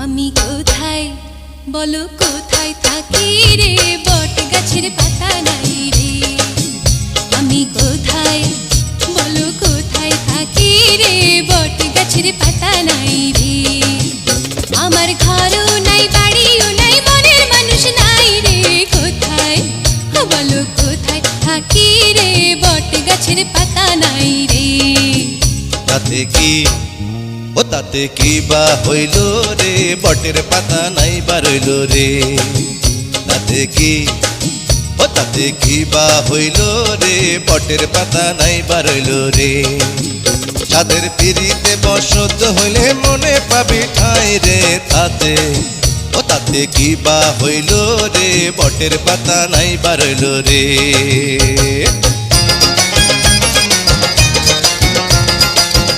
আমি কোথায় বলো কোথায় থাকি রে বট গাছের পাতা নাই রে আমি কোথায় বলো কোথায় থাকি রে বট গাছের পাতা নাই রে আমার ঘরও নাই বাড়িও নাই মনের মানুষ নাই রে কোথায় বলো কোথায় থাকি রে বট গাছের পাতা নাই রে তাতে কি ও তাতে কি বা হইল রে বটের পাতা নাই বা রইল রে তাতে কি ও তাতে কি বা হইল রে বটের পাতা নাই বা রইল রে তাদের পিড়িতে বসত হইলে মনে পাবি ঠাই রে তাতে ও তাতে কি বা হইল রে বটের পাতা নাই বা রইল রে